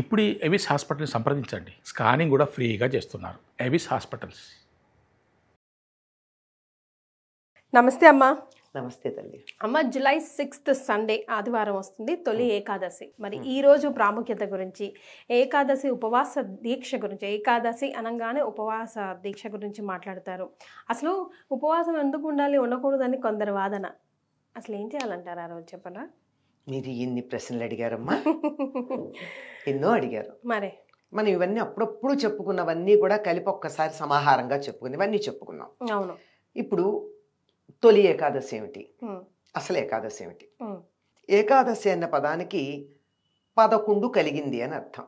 ఇప్పుడు ఎవిస్ హాస్పిటల్ని సంప్రదించండి. స్కానింగ్ కూడా ఫ్రీగా చేస్తున్నారు. Avis hospitals. నమస్తే అమ్మా. నమస్తే తల్లి. అమ్మ, జూలై 6 సండే ఆదివారం వస్తుంది, తొలి ఏకాదశి. మరి ఈ రోజు ప్రాముఖ్యత గురించి, ఏకాదశి ఉపవాస దీక్ష గురించి, ఏకాదశి అనగానే ఉపవాస దీక్ష గురించి మాట్లాడతారు. అసలు ఉపవాసం ఎందుకు ఉండాలి, ఉండకూడదని కొందరు వాదన. అసలు ఏం చేయాలంటారు ఆ రోజు, చెప్పరా? మీరు ఇన్ని ప్రశ్నలు అడిగారమ్మా. ఎన్నో అడిగారు. మరే మనం ఇవన్నీ అప్పుడప్పుడు చెప్పుకున్నవన్నీ కూడా కలిపి ఒక్కసారి సమాహారంగా చెప్పుకుంది. ఇవన్నీ చెప్పుకున్నాం. అవును. ఇప్పుడు తొలి ఏకాదశి ఏమిటి, అసలు ఏకాదశి ఏమిటి? ఏకాదశి అన్న పదానికి 11 కలిగింది అని అర్థం.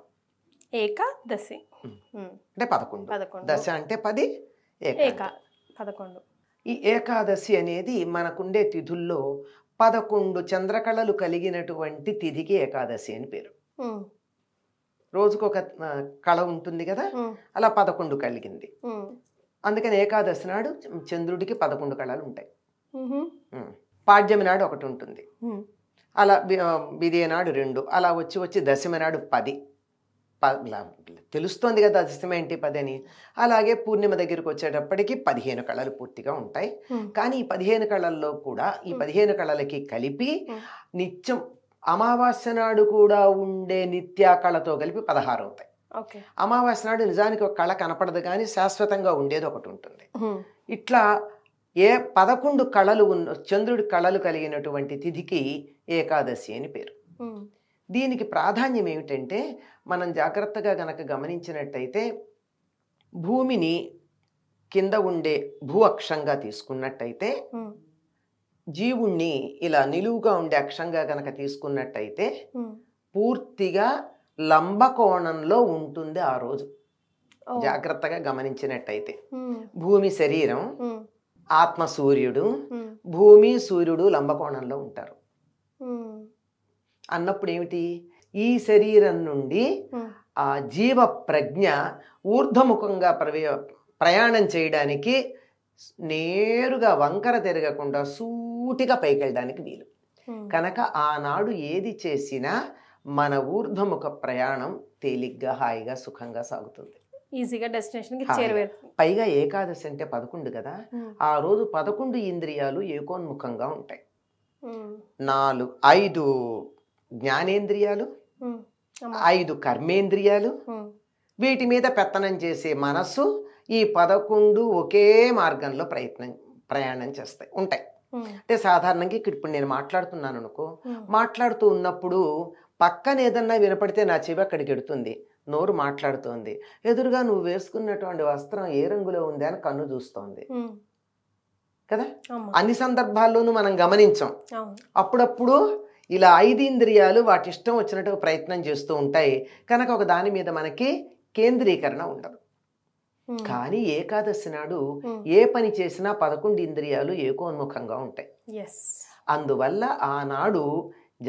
ఏకాదశి అంటే 11, దశ అంటే 10, 11. ఈ ఏకాదశి అనేది మనకుండే తిథుల్లో 11 చంద్రకళలు కలిగినటువంటి తిథికి ఏకాదశి అని పేరు. రోజుకొక కళ ఉంటుంది కదా, అలా 11 కలిగింది. అందుకని ఏకాదశి నాడు చంద్రుడికి 11 కళలు ఉంటాయి. పాడ్యమి నాడు ఒకటి ఉంటుంది, అలా బిదే నాడు 2, అలా వచ్చి వచ్చి దశమి నాడు 10. తెలుస్తోంది కదా దశమి ఏంటి 10 అని. అలాగే పూర్ణిమ దగ్గరికి వచ్చేటప్పటికి 15 కళలు పూర్తిగా ఉంటాయి. కానీ ఈ 15 కళల్లో కూడా ఈ 15 కళలకి కలిపి నిత్యం అమావాస్య నాడు కూడా ఉండే నిత్యా కళతో కలిపి 16 అవుతాయి. అమావాస్య నాడు నిజానికి ఒక కళ కనపడదు, కానీ శాశ్వతంగా ఉండేది ఒకటి ఉంటుంది. ఇట్లా 11 కళలు ఉన్న చంద్రుడి కళలు కలిగినటువంటి తిథికి ఏకాదశి అని పేరు. దీనికి ప్రాధాన్యం ఏమిటంటే, మనం జాగ్రత్తగా గనక గమనించినట్టయితే భూమిని కింద ఉండే భూ అక్షంగా తీసుకున్నట్టయితే, జీవుణ్ణి ఇలా నిలువుగా ఉండే అక్షంగా గనక తీసుకున్నట్టయితే పూర్తిగా లంబకోణంలో ఉంటుంది ఆ రోజు. జాగ్రత్తగా గమనించినట్టయితే భూమి శరీరం, ఆత్మ సూర్యుడు, భూమి సూర్యుడు లంబకోణంలో ఉంటారు. అన్నప్పుడు ఏమిటి, ఈ శరీరం నుండి ఆ జీవ ప్రజ్ఞ ఊర్ధ్వముఖంగా ప్రయాణం చేయడానికి నేరుగా వంకర తిరగకుండా సూటిగా పైకి వెళ్ళడానికి వీలు. కనుక ఆనాడు ఏది చేసినా మన ఊర్ధ్వముఖ ప్రయాణం తేలిగ్గా, హాయిగా, సుఖంగా సాగుతుంది. ఈజీగా డెస్టినేషన్కి చేరువేస్తుంది. పైగా ఏకాదశి అంటే 11 కదా, ఆ రోజు 11 ఇంద్రియాలు ఏకోన్ముఖంగా ఉంటాయి. 5 జ్ఞానేంద్రియాలు, 5 కర్మేంద్రియాలు, వీటి మీద పెత్తనం చేసే మనస్సు ఈ 11 ఒకే మార్గంలో ప్రయాణం చేస్తాయి ఉంటాయి. అంటే సాధారణంగా ఇప్పుడు నేను మాట్లాడుతున్నాను అనుకో, మాట్లాడుతూ ఉన్నప్పుడు పక్కన ఏదన్నా వినపడితే నా చెవి అక్కడికి ఎడుతుంది, నోరు మాట్లాడుతోంది, ఎదురుగా నువ్వు వేసుకున్నటువంటి వస్త్రం ఏ రంగులో ఉంది అని కన్ను చూస్తోంది కదా. అన్ని సందర్భాల్లోనూ మనం గమనించాం. అప్పుడప్పుడు ఇలా 5 ఇంద్రియాలు వాటి ఇష్టం వచ్చినట్టు ప్రయత్నం చేస్తూ ఉంటాయి. కనుక ఒక దాని మీద మనకి కేంద్రీకరణ ఉండదు. కానీ ఏకాదశి నాడు ఏ పని చేసినా 11 ఇంద్రియాలు ఏకోన్ముఖంగా ఉంటాయి. అందువల్ల ఆనాడు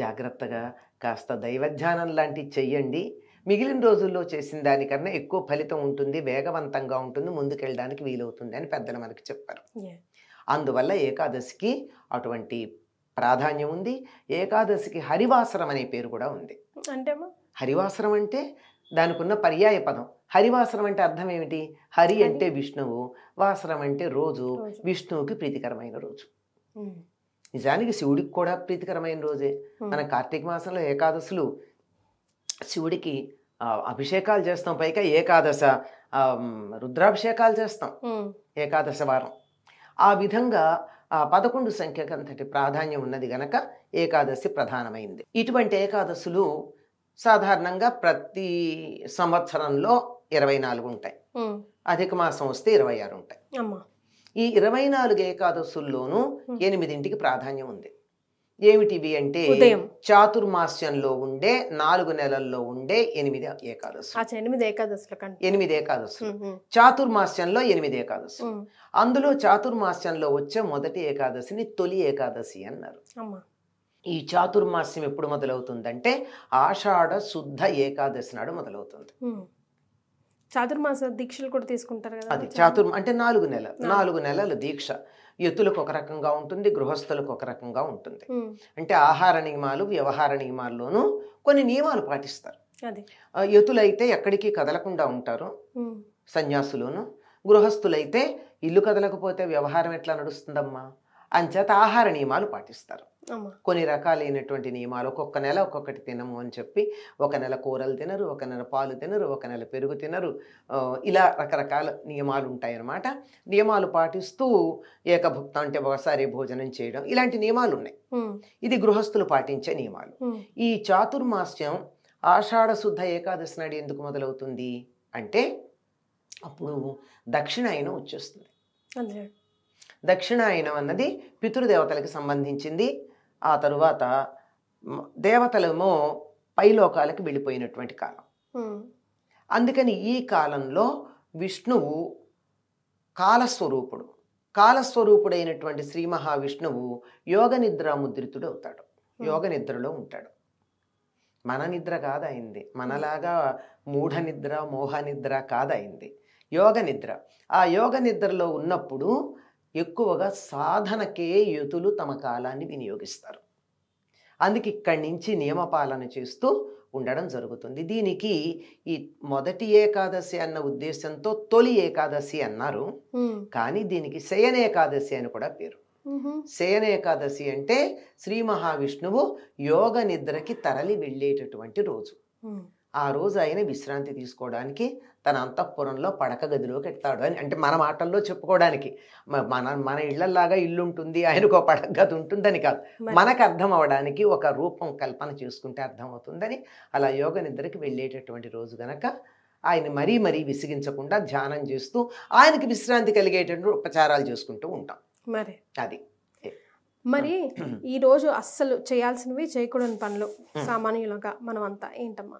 జాగ్రత్తగా కాస్త దైవధ్యానం లాంటివి చెయ్యండి. మిగిలిన రోజుల్లో చేసిన దానికన్నా ఎక్కువ ఫలితం ఉంటుంది, వేగవంతంగా ఉంటుంది, ముందుకెళ్ళడానికి వీలవుతుంది అని పెద్దలు మనకి చెప్పారు. అందువల్ల ఏకాదశికి అటువంటి ప్రాధాన్యం ఉంది. ఏకాదశికి హరివాసరం అనే పేరు కూడా ఉంది. అంటే హరివాసరం అంటే దానికి ఉన్న పర్యాయ పదం. హరివాసరం అంటే అర్థం ఏమిటి? హరి అంటే విష్ణువు, వాసరం అంటే రోజు, విష్ణువుకి ప్రీతికరమైన రోజు. నిజానికి శివుడికి కూడా ప్రీతికరమైన రోజే. మన కార్తీక మాసంలో ఏకాదశులు శివుడికి అభిషేకాలు చేస్తాం. పైగా ఏకాదశ రుద్రాభిషేకాలు చేస్తాం ఏకాదశ వారం. ఆ విధంగా 11 సంఖ్యకు అంతటి ప్రాధాన్యం ఉన్నది గనక ఏకాదశి ప్రధానమైంది. ఇటువంటి ఏకాదశులు సాధారణంగా ప్రతి సంవత్సరంలో 24 ఉంటాయి. అధిక మాసం వస్తే 26 ఉంటాయి. ఈ 24 ఏకాదశుల్లోనూ 8ంటికి ప్రాధాన్యం ఉంది. ఏమిటివి అంటే, చాతుర్మాస్యంలో ఉండే 4 నెలల్లో ఉండే 8 ఏకాదశులు. 8 ఏకాదశులు చాతుర్మాస్యంలో 8 ఏకాదశులు. అందులో చాతుర్మాస్యంలో వచ్చే మొదటి ఏకాదశిని తొలి ఏకాదశి అన్నారు. ఈ చాతుర్మాస్యం ఎప్పుడు మొదలవుతుందంటే ఆషాఢ శుద్ధ ఏకాదశి నాడు మొదలవుతుంది. చాతుర్మాస దీక్షలు కూడా తీసుకుంటారు కదా. అది అంటే 4 నెలల దీక్ష. యతులకు ఒక రకంగా ఉంటుంది, గృహస్థులకు ఒక రకంగా ఉంటుంది. అంటే ఆహార నియమాలు, వ్యవహార నియమాల్లోనూ కొన్ని నియమాలు పాటిస్తారు. అది యతులైతే ఎక్కడికి కదలకుండా ఉంటారు, సన్యాసులోను. గృహస్థులైతే ఇల్లు కదలకపోతే వ్యవహారం ఎట్లా నడుస్తుందమ్మా, అంచేత ఆహార నియమాలు పాటిస్తారు. కొన్ని రకాలైనటువంటి నియమాలు, ఒక్కొక్క నెల ఒక్కొక్కటి తినము అని చెప్పి, ఒక నెల కూరలు తినరు, ఒక నెల పాలు తినరు, ఒక నెల పెరుగు తినరు, ఇలా రకరకాల నియమాలు ఉంటాయన్నమాట. నియమాలు పాటిస్తూ ఏకభుక్తం అంటే ఒకసారి భోజనం చేయడం, ఇలాంటి నియమాలు ఉన్నాయి. ఇది గృహస్థులు పాటించే నియమాలు. ఈ చాతుర్మాస్యం ఆషాఢ శుద్ధ ఏకాదశి నాడు ఎందుకు మొదలవుతుంది అంటే అప్పుడు దక్షిణాయనం వచ్చేస్తుంది. దక్షిణాయనం అన్నది పితృదేవతలకు సంబంధించింది. ఆ తరువాత దేవతలేమో పైలోకాలకు వెళ్ళిపోయినటువంటి కాలం. అందుకని ఈ కాలంలో విష్ణువు కాలస్వరూపుడు, కాలస్వరూపుడైనటువంటి శ్రీ మహావిష్ణువు యోగ నిద్ర ముద్రితుడు అవుతాడు, యోగ నిద్రలో ఉంటాడు. మన నిద్ర కాదు అయింది, మనలాగా మూఢ నిద్ర మోహ నిద్ర కాదు అయింది, యోగ నిద్ర. ఆ యోగ నిద్రలో ఉన్నప్పుడు ఎక్కువగా సాధనకే యతులు తమ కాలాన్ని వినియోగిస్తారు. అందుకే ఇక్కడి నుంచి నియమపాలన చేస్తూ ఉండడం జరుగుతుంది. దీనికి ఈ మొదటి ఏకాదశి అన్న ఉద్దేశంతో తొలి ఏకాదశి అన్నారు, కానీ దీనికి శయన ఏకాదశి అని కూడా పేరు. శయన ఏకాదశి అంటే శ్రీ మహావిష్ణువు యోగ నిద్రకి తరలి వెళ్ళేటటువంటి రోజు. ఆ రోజు ఆయన విశ్రాంతి తీసుకోవడానికి తన అంతఃపురంలో పడక గదిలోకి ఎత్తాడు అని, అంటే మన మాటల్లో చెప్పుకోవడానికి. మన ఇళ్లలాగా ఇల్లు ఉంటుంది, ఆయనకు ఒక పడక గది ఉంటుందని కాదు, మనకు అర్థం అవడానికి ఒక రూపం కల్పన చేసుకుంటే అర్థం అవుతుందని అలా యోగ నిద్రకి వెళ్ళేటటువంటి రోజు గనక ఆయన మరీ మరీ విసిగించకుండా ధ్యానం చేస్తూ ఆయనకి విశ్రాంతి కలిగేటటువంటి ఉపచారాలు చేసుకుంటూ ఉంటాం. మరి అది మరి ఈ రోజు అస్సలు చేయాల్సినవి చేయకూడని పనులు సామాన్యులుగా మనం అంతా ఏంటమ్మా?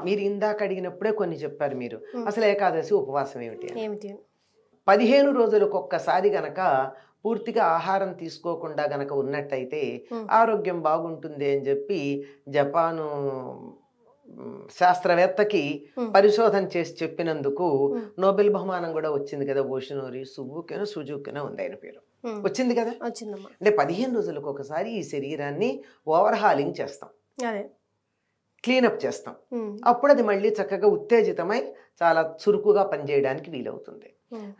మీరు ఇందాక అడిగినప్పుడే కొన్ని చెప్పారు మీరు. అసలు ఏకాదశి ఉపవాసం ఏమిటి? 15 రోజులకు ఒక్కసారి గనక పూర్తిగా ఆహారం తీసుకోకుండా గనక ఉన్నట్టయితే ఆరోగ్యం బాగుంటుంది అని చెప్పి జపాను శాస్త్రవేత్తకి పరిశోధన చేసి చెప్పినందుకు నోబెల్ బహుమానం కూడా వచ్చింది కదా. ఓషినోరి సుజుకెనో ఉంది ఆయన పేరు, వచ్చింది కదా. అంటే 15 రోజులకు ఒకసారి ఈ శరీరాన్ని ఓవర్హాలింగ్ చేస్తాం, క్లీనప్ చేస్తాం. అప్పుడు అది మళ్ళీ చక్కగా ఉత్తేజితమై చాలా చురుకుగా పనిచేయడానికి వీలవుతుంది.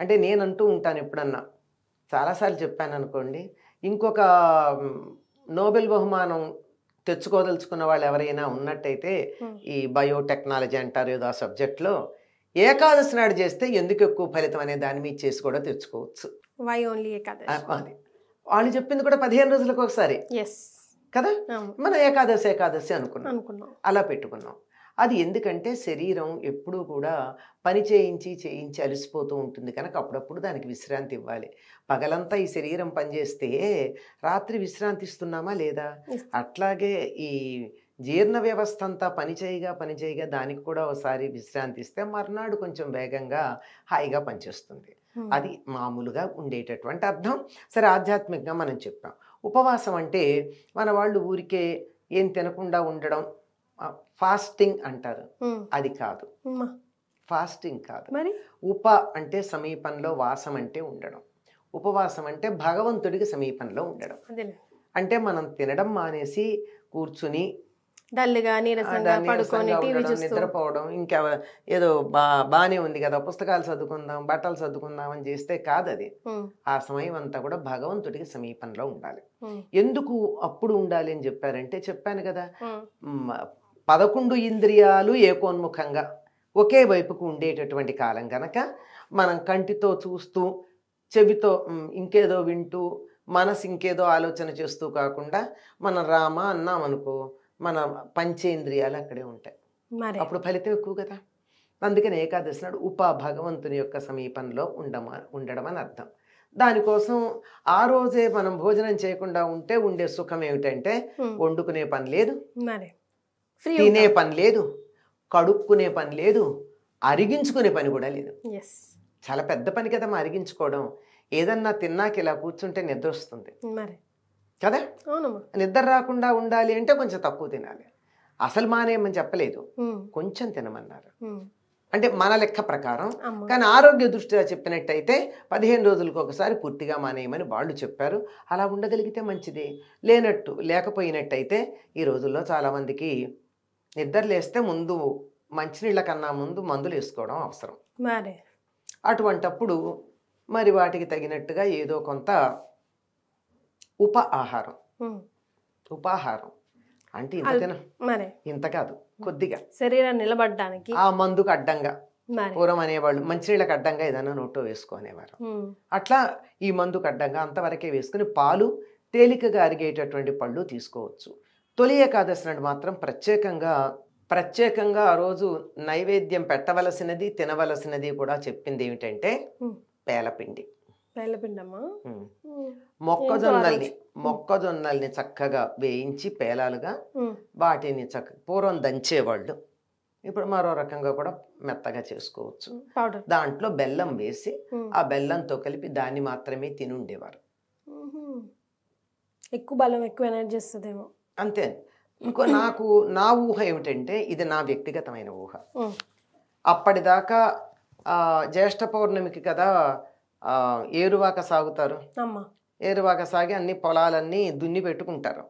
అంటే నేనంటూ ఉంటాను, ఎప్పుడన్నా చాలాసార్లు చెప్పాను అనుకోండి, ఇంకొక నోబెల్ బహుమానం తెచ్చుకోదలుచుకున్న వాళ్ళు ఎవరైనా ఉన్నట్టయితే ఈ బయోటెక్నాలజీ అంటారు ఏదో ఆ సబ్జెక్ట్లో, ఏకాదశి నాడు చేస్తే ఎందుకు ఎక్కువ ఫలితం అనే దాని మీద చేసి కూడా తెచ్చుకోవచ్చు. అది వాళ్ళు చెప్పింది కూడా 15 రోజులకు ఒకసారి కదా. మనం ఏకాదశి అనుకున్నాం, అలా పెట్టుకున్నాం. అది ఎందుకంటే శరీరం ఎప్పుడూ కూడా పని చేయించి అలసిపోతూ ఉంటుంది కనుక అప్పుడప్పుడు దానికి విశ్రాంతి ఇవ్వాలి. పగలంతా ఈ శరీరం పనిచేస్తే రాత్రి విశ్రాంతి ఇస్తున్నామా లేదా? అట్లాగే ఈ జీర్ణ వ్యవస్థ అంతా పనిచేయగా దానికి కూడా ఒకసారి విశ్రాంతి ఇస్తే మర్నాడు కొంచెం వేగంగా హాయిగా పనిచేస్తుంది. అది మామూలుగా ఉండేటటువంటి అర్థం. సరే, ఆధ్యాత్మికంగా మనం చెప్పాం. ఉపవాసం అంటే మన వాళ్ళు ఊరికే ఏం తినకుండా ఉండడం, ఫాస్టింగ్ అంటారు, అది కాదు. ఫాస్టింగ్ కాదు. ఉప అంటే సమీపంలో, వాసం అంటే ఉండడం. ఉపవాసం అంటే భగవంతుడికి సమీపంలో ఉండడం. అంటే మనం తినడం మానేసి కూర్చుని నిద్రపోవడం, ఇంకా ఏదో బానే ఉంది కదా పుస్తకాలు చదువుకుందాం, బట్టలు చదువుకుందాం అని చేస్తే కాదు అది. ఆ సమయం అంతా కూడా భగవంతుడికి సమీపంలో ఉండాలి. ఎందుకు అప్పుడు ఉండాలి అని చెప్పాను కదా, 11 ఇంద్రియాలు ఏకోన్ముఖంగా ఒకే వైపుకు ఉండేటటువంటి కాలం కనుక మనం కంటితో చూస్తూ, చెవితో ఇంకేదో వింటూ, మనసు ఇంకేదో ఆలోచన చేస్తూ కాకుండా మనం రామ అన్నాం అనుకో, మన పంచేంద్రియాలు అక్కడే ఉంటాయి, అప్పుడు ఫలితం ఎక్కువ కదా. అందుకని ఏకాదశి నాడు భగవంతుని యొక్క సమీపంలో ఉండడం అని అర్థం. దానికోసం ఆ రోజే మనం భోజనం చేయకుండా ఉంటే ఉండే సుఖం ఏమిటంటే వండుకునే పని లేదు, తినే పని లేదు, కడుక్కునే పని లేదు, అరిగించుకునే పని కూడా లేదు. చాలా పెద్ద పని కదా అరిగించుకోవడం. ఏదన్నా తిన్నాక ఇలా కూర్చుంటే నిద్ర వస్తుంది కదా. నిద్ర రాకుండా ఉండాలి అంటే కొంచెం తక్కువ తినాలి. అసలు మానేయమని చెప్పలేదు, కొంచెం తినమన్నారు. అంటే మన లెక్క ప్రకారం. కానీ ఆరోగ్య దృష్ట్యా చెప్పినట్టయితే 15 రోజులకు ఒకసారి పూర్తిగా మానేయమని వాళ్ళు చెప్పారు. అలా ఉండగలిగితే మంచిది. లేకపోయినట్టయితే ఈ రోజుల్లో చాలామందికి నిద్ర లేస్తే ముందు మంచినీళ్ళ కన్నా ముందు మందులు వేసుకోవడం అవసరం. మరి అటువంటప్పుడు మరి వాటికి తగినట్టుగా ఏదో కొంత ఆహారం, ఉపాహారం అంటే ఇంత తిన, మరి ఇంత కాదు, కొద్దిగా శరీరం నిలబడడానికి ఆ మందుకు అడ్డంగా, మరి పూర్వం అనేవాళ్ళు మంచినీళ్ళకి అడ్డంగా ఏదైనా నోట్లో వేసుకునేవారు. అట్లా ఈ మందుకు అడ్డంగా అంతవరకే వేసుకుని పాలు, తేలికగా అరిగేటటువంటి పళ్ళు తీసుకోవచ్చు. తొలి ఏకాదశి నాడు మాత్రం ప్రత్యేకంగా ఆ రోజు నైవేద్యం పెట్టవలసినది, తినవలసినది కూడా చెప్పింది ఏమిటంటే పేలపిండి. పేలపిండమ్మా. మొక్కజొన్నల్ని చక్కగా వేయించి పేలాలుగా వాటిని పూర్వం దంచేవాళ్ళు, ఇప్పుడు మరో రకంగా కూడా మెత్తగా చేసుకోవచ్చు. దాంట్లో బెల్లం వేసి ఆ బెల్లంతో కలిపి దాన్ని మాత్రమే తిని ఉండేవారు. ఎక్కువ బలం, ఎక్కువ ఎనర్జీ వస్తుందేమో. అంతే. ఇంకో నా ఊహ ఏమిటంటే, ఇది నా వ్యక్తిగతమైన ఊహ, అప్పటిదాకా జ్యేష్ఠ పౌర్ణమికి కదా ఏరువాక సాగుతారు. ఏరువాక సాగి అన్ని పొలాలన్నీ దున్ని పెట్టుకుంటారు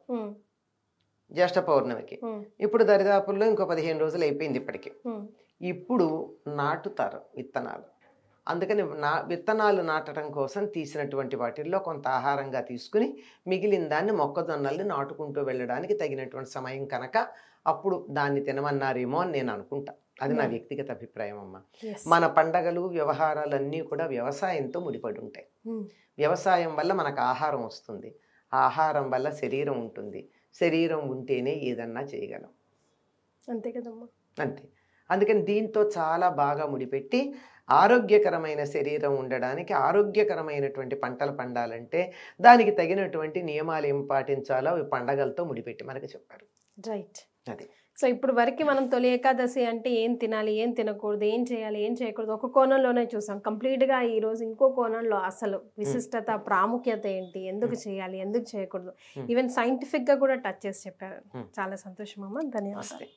జ్యేష్ఠ పౌర్ణమికి. ఇప్పుడు దరిదాపుల్లో ఇంకో 15 రోజులు అయిపోయింది ఇప్పటికి. ఇప్పుడు నాటుతారు విత్తనాలు. అందుకని విత్తనాలు నాటడం కోసం తీసినటువంటి వాటిల్లో కొంత ఆహారంగా తీసుకుని మిగిలిన దాన్ని మొక్కజొన్నల్ని నాటుకుంటూ వెళ్ళడానికి తగినటువంటి సమయం కనుక అప్పుడు దాన్ని తినమన్నారేమో అని నేను అనుకుంటా. అది నా వ్యక్తిగత అభిప్రాయం అమ్మ. మన పండగలు, వ్యవహారాలన్నీ కూడా వ్యవసాయంతో ముడిపడి ఉంటాయి. వ్యవసాయం వల్ల మనకు ఆహారం వస్తుంది, ఆహారం వల్ల శరీరం ఉంటుంది, శరీరం ఉంటేనే ఏదన్నా చేయగలం. అంతే కదమ్మా. అంతే. అందుకని దీంతో చాలా బాగా ముడిపెట్టి ఆరోగ్యకరమైన శరీరం ఉండడానికి, ఆరోగ్యకరమైనటువంటి పంటలు పండాలంటే దానికి తగినటువంటి నియమాలు ఏం పాటించాలో అవి పండగలతో ముడిపెట్టి మనకు చెప్పారు. రైట్. అది. సో ఇప్పుడు వరకు మనం తొలి ఏకాదశి అంటే ఏం తినాలి, ఏం తినకూడదు, ఏం చేయాలి, ఏం చేయకూడదు ఒక కోణంలోనే చూసాం. కంప్లీట్గా ఈరోజు ఇంకో కోణంలో అసలు విశిష్టత, ప్రాముఖ్యత ఏంటి, ఎందుకు చేయాలి, ఎందుకు చేయకూడదు, ఈవెన్ సైంటిఫిక్గా కూడా టచ్ చేసి చెప్పారు. చాలా సంతోషం అమ్మ, ధన్యవాదాలు.